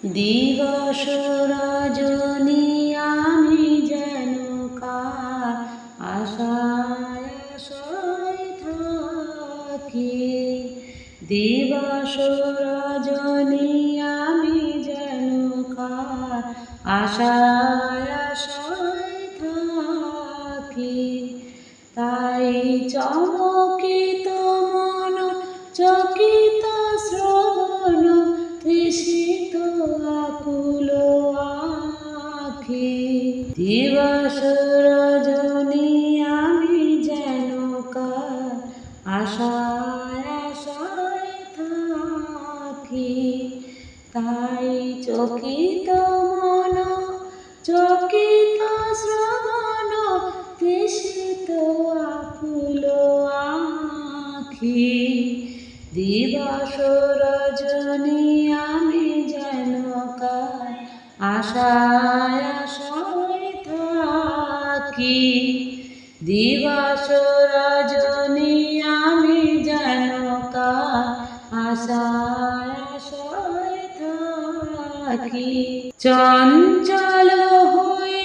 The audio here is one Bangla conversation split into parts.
দিবস রজনী আমি যেন কার আশায় আশায় থাকি। দিবস রজনী আমি যেন কার আশায় আশায় থাকি। তাই চমকিত মন চকিত শ্রবণ তৃষিত আকুল আখি। দিবস রজনী আমি যেন কার আশায় আশায় থাকি। তাই চকিত মন চকিত শ্রবণ তৃষিত আকুল আখি। দিবস রজনী আমি যেন কার আশায় আশায় থাকি। দিবস রজনী আমি যেন কার আশায় আশায় থাকি। চঞ্চল হয়ে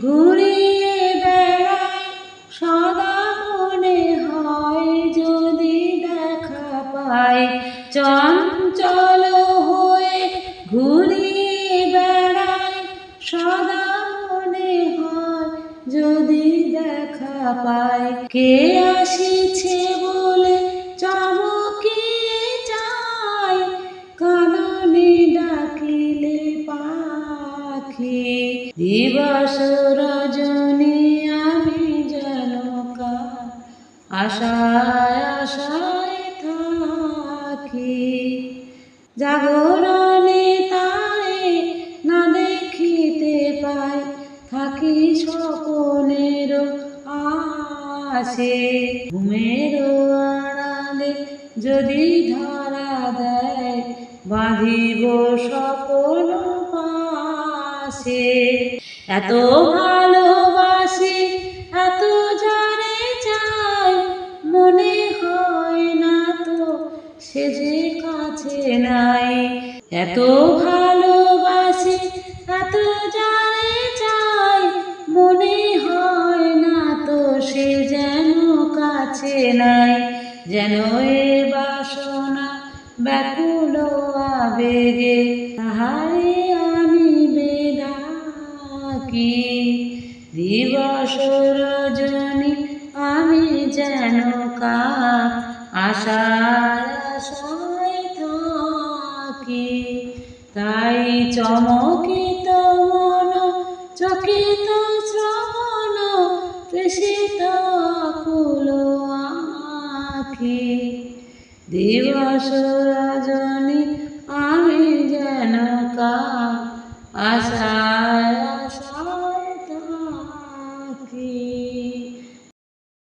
ঘুরিয়ে বেড়াই সদা মনে হয় যদি দেখা পাই। চঞ্চল হয়ে ঘুরিয়ে বেড়াই সদা মনে হয় যদি দেখা পাই। কে আসিছে বলে চমকিয়ে যাই কাননে ডাকিলে পাখি। দিবস রজনী আমি যেন কার আশায় আশায় থাকি। জাগরণে তারে না দেখিতে পাই থাকি স্বপনের আশে। ঘুমের আড়ালে যদি ধরা দেয় বাঁধিব স্বপন পাশে। এত ভালোবাসি এত যারে চাই মনে হয় না তো সে যে কাছে নাই। এত ভালোবাসি এত যারে চাই মনে হয় না তো সে যেন কাছে নাই। যেন এ বাসনা ব্যাকুল আবেগে তাহারে আনিবে ডাকি। দিবস রজনী আমি যেন কার আশায় আশায় থাকি। তাই চমকিত মন চকিত শ্রবণ তৃষিত আকুল আখি। দিবস রজনী আমি যেন কার আশা